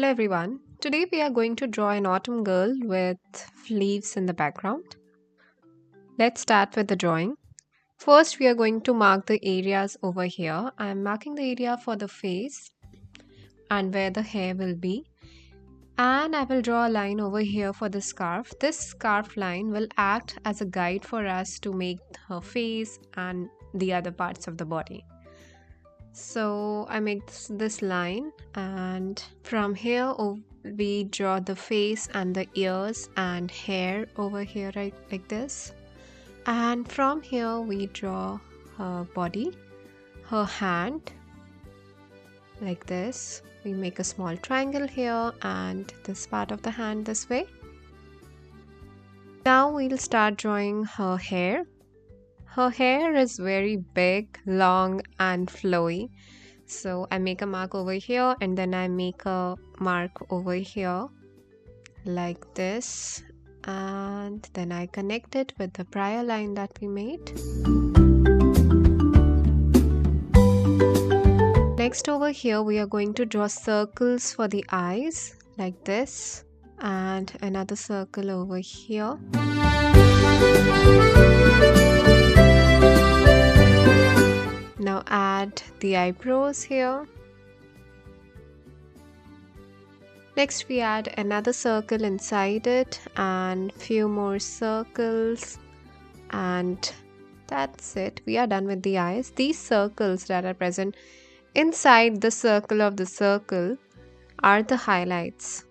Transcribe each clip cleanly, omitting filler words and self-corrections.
Hello everyone. Today we are going to draw an autumn girl with leaves in the background. Let's start with the drawing. First we are going to mark the areas over here. I am marking the area for the face and where the hair will be. And I will draw a line over here for the scarf. This scarf line will act as a guide for us to make her face and the other parts of the body. So I make this line, and from here we draw the face and the ears and hair over here, right, like this. And from here we draw her body, her hand, like this. We make a small triangle here and this part of the hand this way. Now we'll start drawing her hair. Her hair is very big, long and flowy. So I make a mark over here and then I make a mark over here like this. And then I connect it with the prior line that we made. Next over here we are going to draw circles for the eyes like this. And another circle over here. Now add the eyebrows here. Next we add another circle inside it and few more circles, and that's it. We are done with the eyes. These circles that are present inside the circle of the circle are the highlights.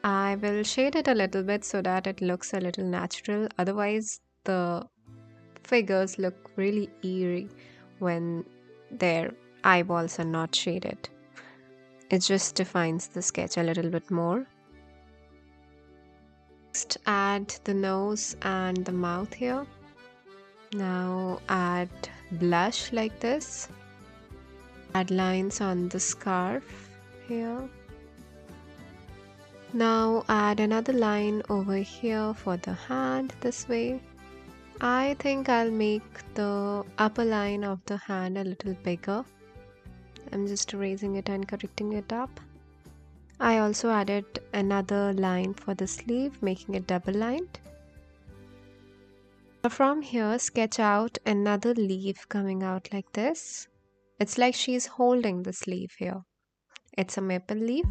I will shade it a little bit so that it looks a little natural. Otherwise the figures look really eerie when their eyeballs are not shaded. It just defines the sketch a little bit more. Next, add the nose and the mouth here. Now add blush like this. Add lines on the scarf here. Now add another line over here for the hand this way. I think I'll make the upper line of the hand a little bigger. I'm just erasing it and correcting it up. I also added another line for the sleeve, making it double lined. From here, sketch out another leaf coming out like this. It's like she's holding the sleeve here. It's a maple leaf.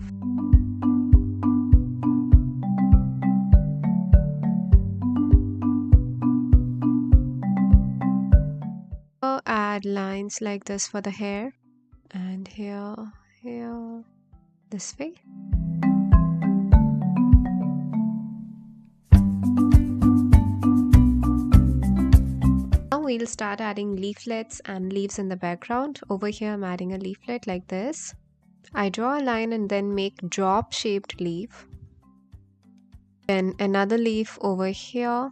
Add lines like this for the hair, and here, this way. Now we'll start adding leaflets and leaves in the background. Over here I'm adding a leaflet like this. I draw a line and then make drop shaped leaf. Then another leaf over here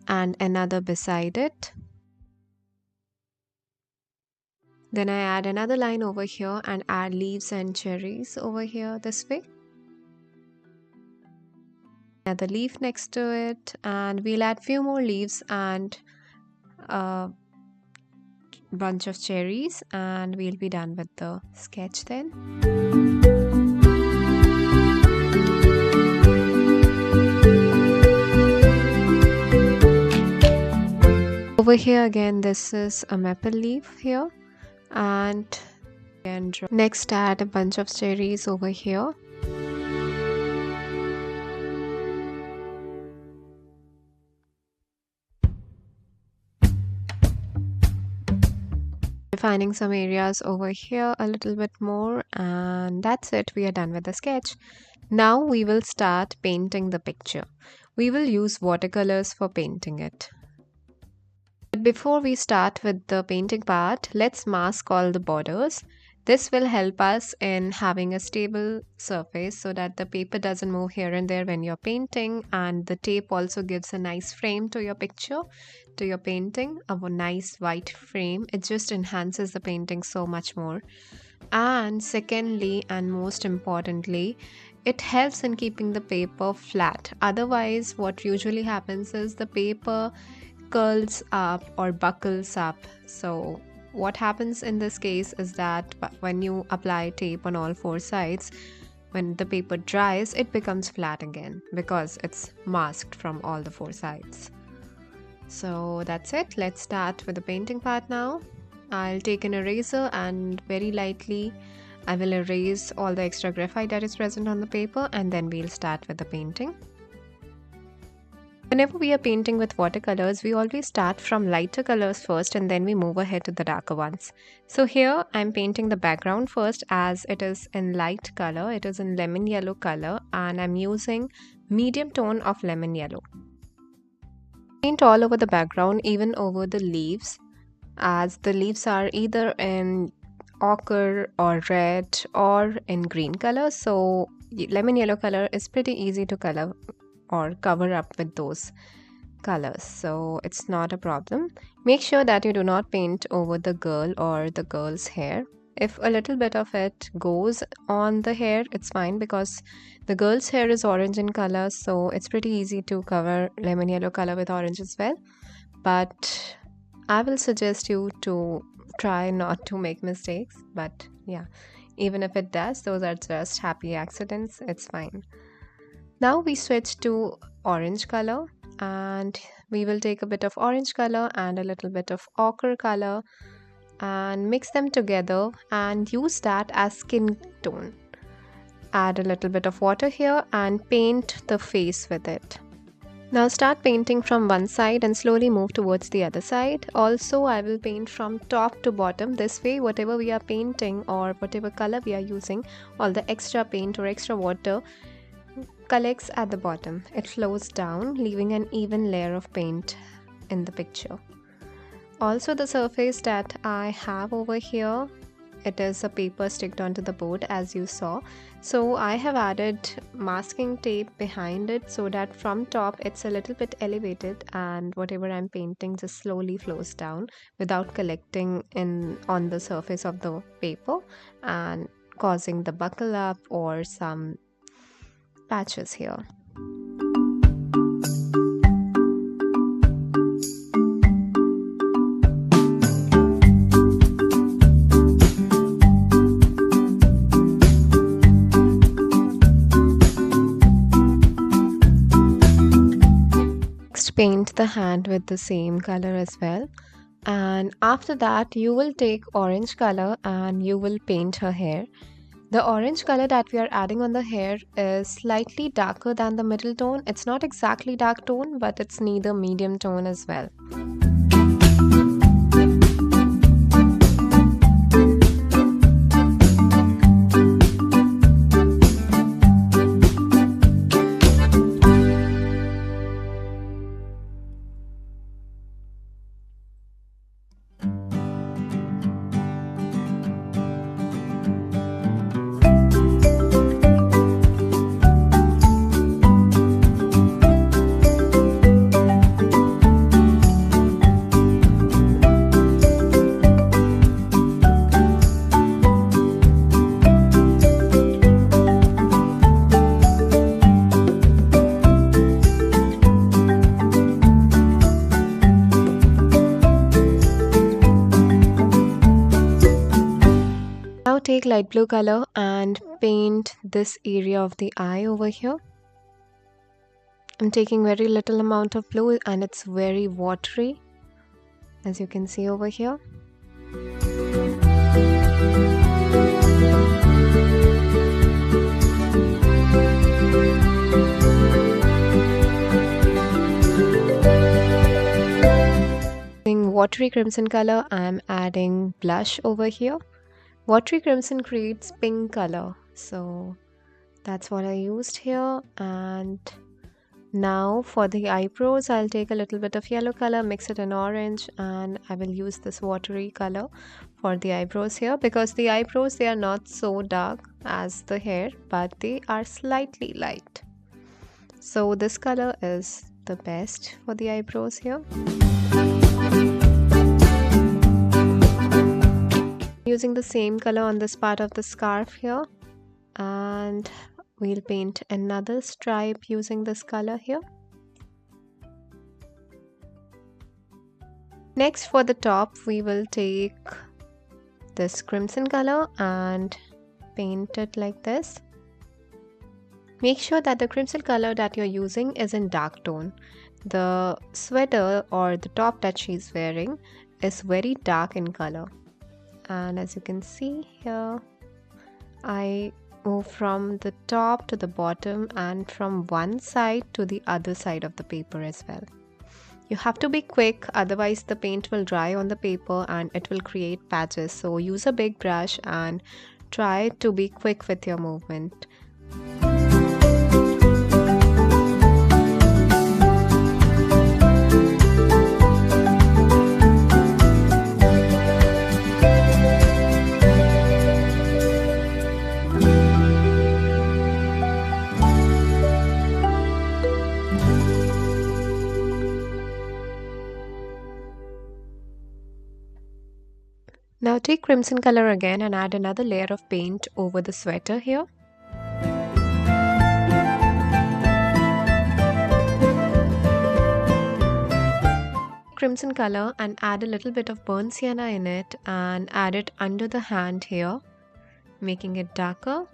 and another beside it. Then I add another line over here and add leaves and cherries over here this way. Another leaf next to it, and we'll add few more leaves and a bunch of cherries, and we'll be done with the sketch then. Over here again, this is a maple leaf here. And next add a bunch of cherries over here. Defining some areas over here a little bit more, and that's it. We are done with the sketch. Now we will start painting the picture. We will use watercolors for painting it. But before we start with the painting part, let's mask all the borders. This will help us in having a stable surface so that the paper doesn't move here and there when you're painting, and the tape also gives a nice frame to your picture, to your painting, a nice white frame. It just enhances the painting so much more. And secondly, and most importantly, it helps in keeping the paper flat. Otherwise, what usually happens is the paper curls up or buckles up. So what happens in this case is that when you apply tape on all four sides, when the paper dries, it becomes flat again because it's masked from all the four sides. So that's it. Let's start with the painting part now. I'll take an eraser and very lightly I will erase all the extra graphite that is present on the paper, and then we'll start with the painting. Whenever we are painting with watercolors, we always start from lighter colors first and then we move ahead to the darker ones. So here I'm painting the background first, as it is in light color, it is in lemon yellow color, and I'm using medium tone of lemon yellow. Paint all over the background, even over the leaves, as the leaves are either in ochre or red or in green color, so lemon yellow color is pretty easy to color or cover up with those colors, so it's not a problem. Make sure that you do not paint over the girl or the girl's hair. If a little bit of it goes on the hair, it's fine, because the girl's hair is orange in color, so it's pretty easy to cover lemon yellow color with orange as well. But I will suggest you to try not to make mistakes, but yeah, even if it does, those are just happy accidents, it's fine. Now we switch to orange color, and we will take a bit of orange color and a little bit of ochre color and mix them together and use that as skin tone. Add a little bit of water here and paint the face with it. Now start painting from one side and slowly move towards the other side. Also, I will paint from top to bottom. This way, whatever we are painting or whatever color we are using, all the extra paint or extra water collects at the bottom. It flows down, leaving an even layer of paint in the picture. Also, the surface that I have over here, it is a paper sticked onto the board, as you saw. So I have added masking tape behind it so that from top it's a little bit elevated, and whatever I'm painting just slowly flows down without collecting on the surface of the paper and causing the buckle up or some patches here. Next, paint the hand with the same color as well, and after that you will take orange color and you will paint her hair. The orange color that we are adding on the hair is slightly darker than the middle tone. It's not exactly dark tone, but it's neither medium tone as well. Now take light blue color and paint this area of the eye over here. I'm taking very little amount of blue and it's very watery, as you can see over here. Using watery crimson color, I'm adding blush over here. Watery crimson creates pink color, so that's what I used here. And now for the eyebrows, I'll take a little bit of yellow color, mix it in orange, and I will use this watery color for the eyebrows here, because the eyebrows, they are not so dark as the hair, but they are slightly light. So this color is the best for the eyebrows here. Using the same color on this part of the scarf here, and we'll paint another stripe using this color here. Next, for the top, we will take this crimson color and paint it like this. Make sure that the crimson color that you're using is in dark tone. The sweater or the top that she's wearing is very dark in color. And as you can see here, I move from the top to the bottom and from one side to the other side of the paper as well. You have to be quick, otherwise the paint will dry on the paper and it will create patches. So use a big brush and try to be quick with your movement. Now take crimson color again and add another layer of paint over the sweater here. Crimson color and add a little bit of burnt sienna in it and add it under the hand here, making it darker.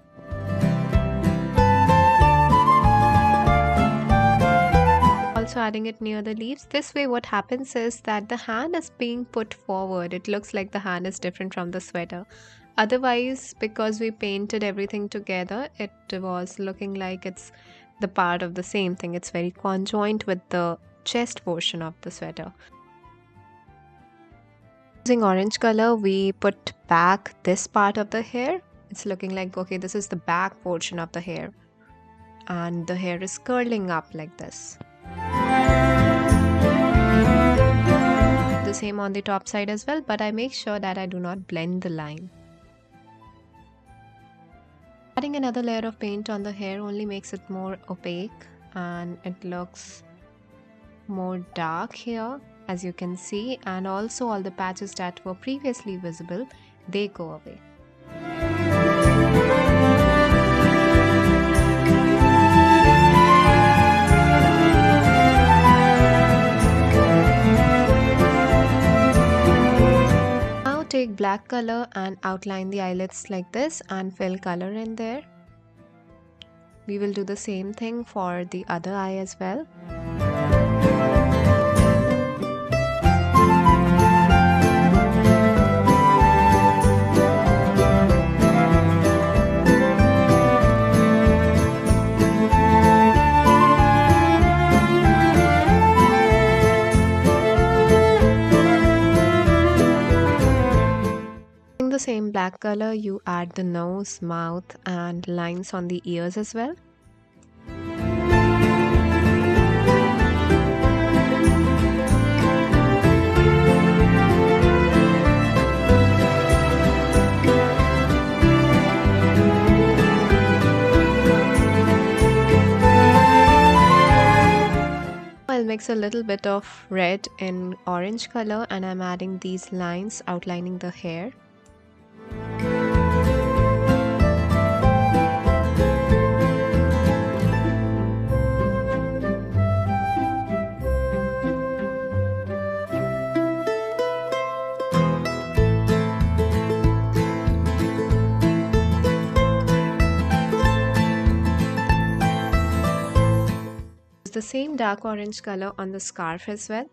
Also adding it near the leaves. This way what happens is that the hand is being put forward. It looks like the hand is different from the sweater. Otherwise, because we painted everything together, it was looking like it's the part of the same thing. It's very conjoined with the chest portion of the sweater. Using orange color, we put back this part of the hair. It's looking like, okay, this is the back portion of the hair. And the hair is curling up like this. The same on the top side as well, but I make sure that I do not blend the line. Adding another layer of paint on the hair only makes it more opaque and it looks more dark here, as you can see, and also all the patches that were previously visible, they go away. Take black color and outline the eyelids like this and fill color in there. We will do the same thing for the other eye as well. The same black color, you add the nose, mouth and lines on the ears as well. I'll mix a little bit of red in orange color and I'm adding these lines outlining the hair. The same dark orange color on the scarf as well.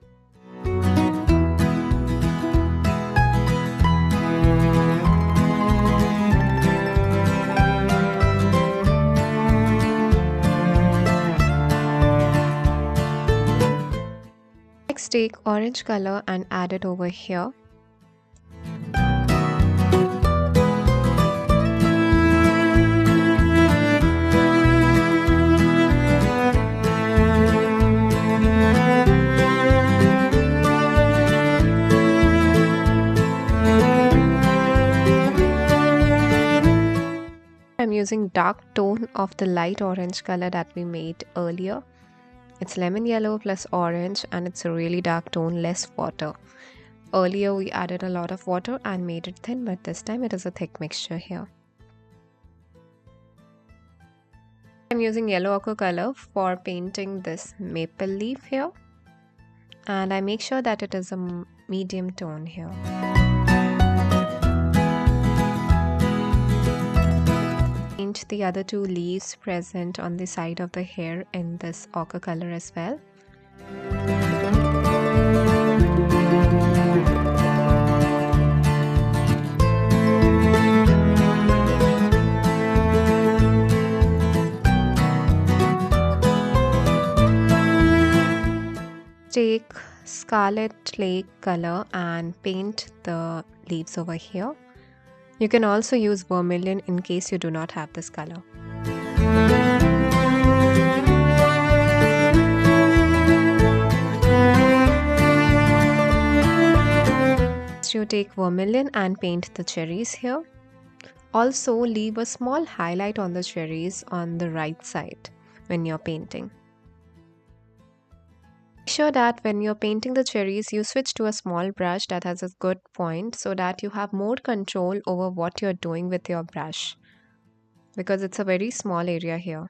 Next, take orange color and add it over here. I'm using dark tone of the light orange color that we made earlier. It's lemon yellow plus orange and it's a really dark tone, less water. Earlier we added a lot of water and made it thin, but this time it is a thick mixture here. I'm using yellow ochre color for painting this maple leaf here. And I make sure that it is a medium tone here. Paint the other two leaves present on the side of the hair in this ochre color as well. Take Scarlet Lake color and paint the leaves over here. You can also use vermilion in case you do not have this color. So you take vermilion and paint the cherries here. Also leave a small highlight on the cherries on the right side when you're painting. Make sure that when you're painting the cherries, you switch to a small brush that has a good point so that you have more control over what you're doing with your brush, because it's a very small area here.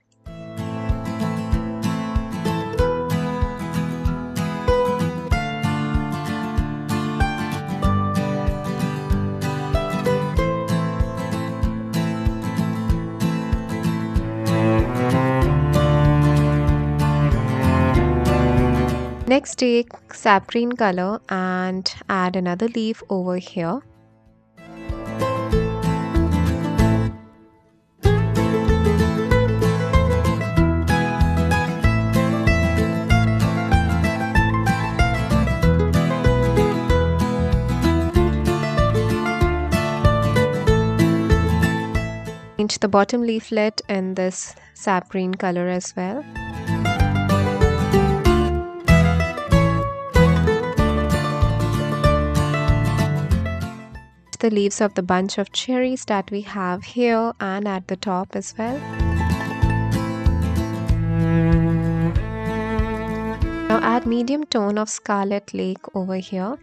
Next, take sap green color and add another leaf over here. Paint the bottom leaflet in this sap green color as well. The leaves of the bunch of cherries that we have here and at the top as well. Now add medium tone of Scarlet Lake over here.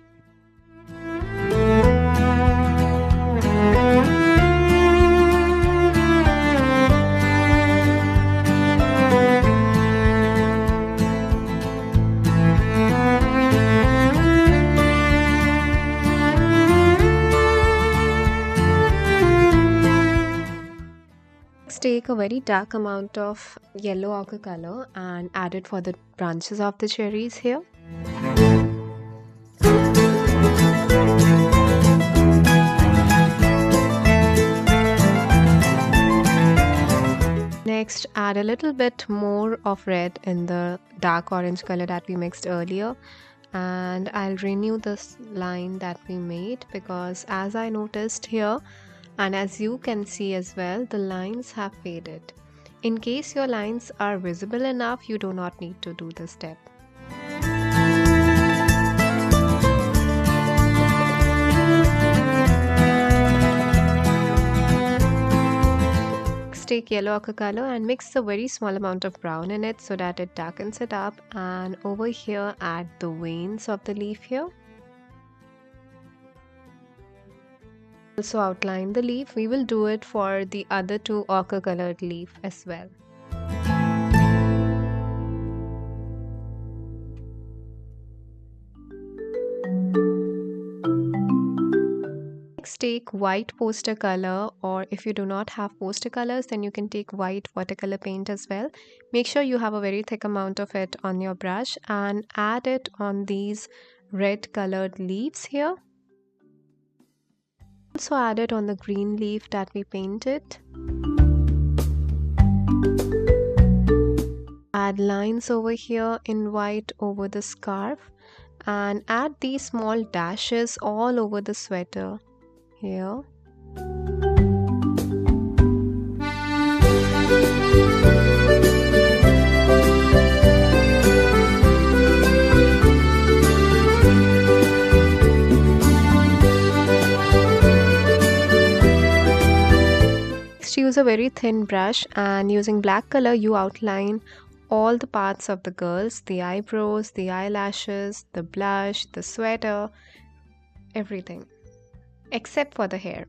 Take a very dark amount of yellow ochre color and add it for the branches of the cherries here. Next, add a little bit more of red in the dark orange color that we mixed earlier, and I'll renew this line that we made, because as I noticed here, and as you can see as well, the lines have faded. In case your lines are visible enough, you do not need to do this step. Next, take yellow ochre color and mix a very small amount of brown in it so that it darkens it up, and over here add the veins of the leaf here. Also outline the leaf. We will do it for the other two ochre colored leaf as well. Next, take white poster color, or if you do not have poster colors, then you can take white watercolor paint as well. Make sure you have a very thick amount of it on your brush and add it on these red colored leaves here. Also add it on the green leaf that we painted. Add lines over here in white over the scarf, and add these small dashes all over the sweater here. Use a very thin brush, and using black color you outline all the parts of the girls, the eyebrows, the eyelashes, the blush, the sweater, everything except for the hair.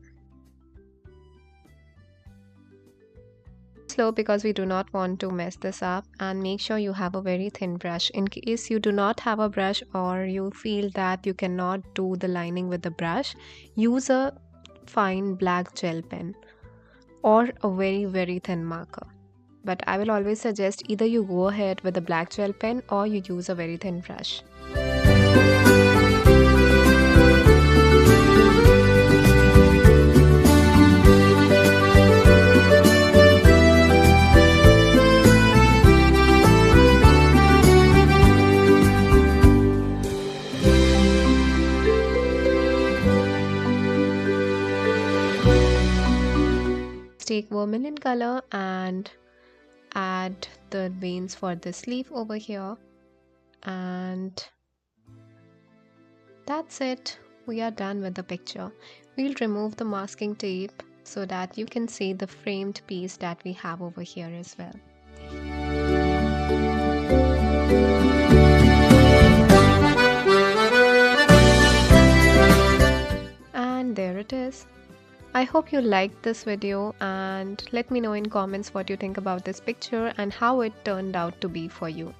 Slow, because we do not want to mess this up, and make sure you have a very thin brush. In case you do not have a brush or you feel that you cannot do the lining with the brush, use a fine black gel pen. or a very thin marker. But I will always suggest either you go ahead with a black gel pen or you use a very thin brush. Take vermilion color and add the veins for this leaf over here, and that's it. We are done with the picture. We'll remove the masking tape so that you can see the framed piece that we have over here as well. And there it is. I hope you liked this video, and let me know in comments what you think about this picture and how it turned out to be for you.